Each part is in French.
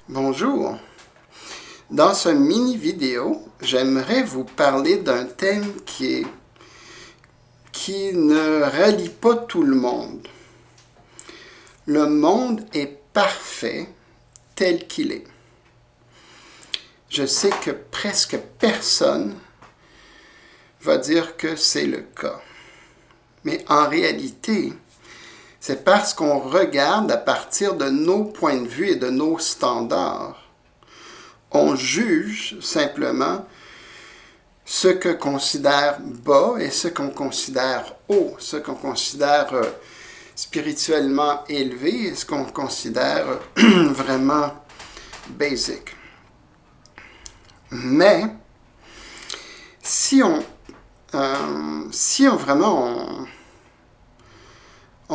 Bonjour! Dans ce mini-vidéo, j'aimerais vous parler d'un thème qui ne rallie pas tout le monde. Le monde est parfait tel qu'il est. Je sais que presque personne va dire que c'est le cas. Mais en réalité, c'est parce qu'on regarde à partir de nos points de vue et de nos standards. On juge simplement ce que considère bas et ce qu'on considère haut, ce qu'on considère spirituellement élevé et ce qu'on considère vraiment basic. Mais si on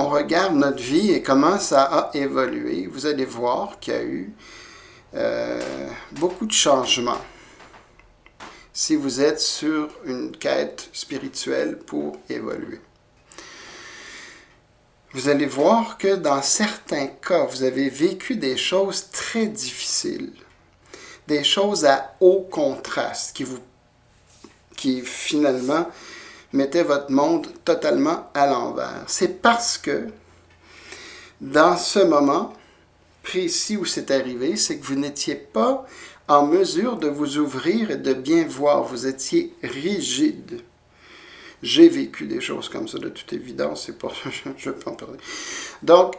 regarde notre vie et comment ça a évolué, vous allez voir qu'il y a eu beaucoup de changements. Si vous êtes sur une quête spirituelle pour évoluer. Vous allez voir que dans certains cas, vous avez vécu des choses très difficiles. Des choses à haut contraste qui finalement mettaient votre monde totalement à l'envers. C'est parce que dans ce moment précis où c'est arrivé, c'est que vous n'étiez pas en mesure de vous ouvrir et de bien voir. Vous étiez rigide. J'ai vécu des choses comme ça, de toute évidence, c'est pour ça que je ne peux pas en parler. Donc,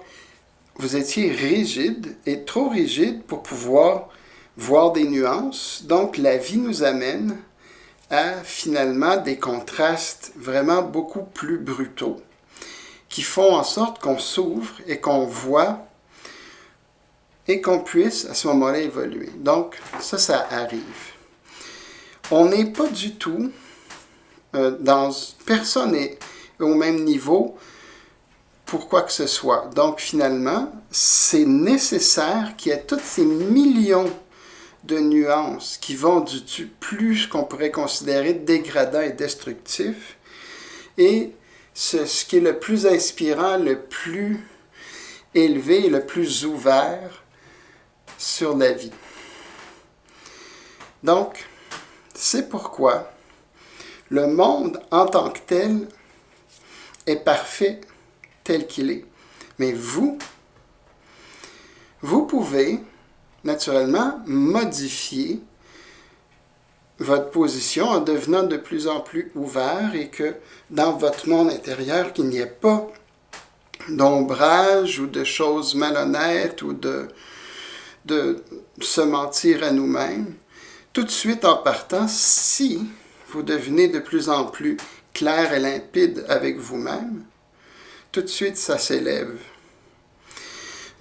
vous étiez rigide et trop rigide pour pouvoir voir des nuances. Donc, la vie nous amène à finalement des contrastes vraiment beaucoup plus brutaux qui font en sorte qu'on s'ouvre et qu'on voit et qu'on puisse à ce moment-là évoluer. Donc, ça arrive. On n'est pas du tout personne n'est au même niveau pour quoi que ce soit. Donc, finalement, c'est nécessaire qu'il y ait tous ces millions de nuances qui vont du plus qu'on pourrait considérer dégradant et destructif, et ce qui est le plus inspirant, le plus élevé et le plus ouvert sur la vie. Donc, c'est pourquoi le monde en tant que tel est parfait tel qu'il est. Mais vous pouvez naturellement modifier votre position en devenant de plus en plus ouvert et que dans votre monde intérieur, qu'il n'y ait pas d'ombrage ou de choses malhonnêtes ou de se mentir à nous-mêmes. Tout de suite en partant, si vous devenez de plus en plus clair et limpide avec vous-même, tout de suite ça s'élève.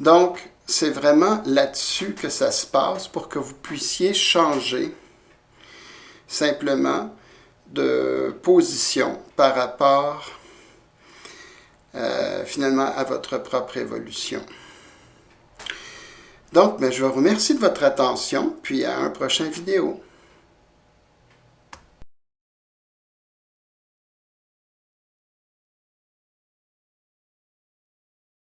Donc, c'est vraiment là-dessus que ça se passe pour que vous puissiez changer simplement de position par rapport finalement à votre propre évolution. Donc, je vous remercie de votre attention, puis à un prochain vidéo.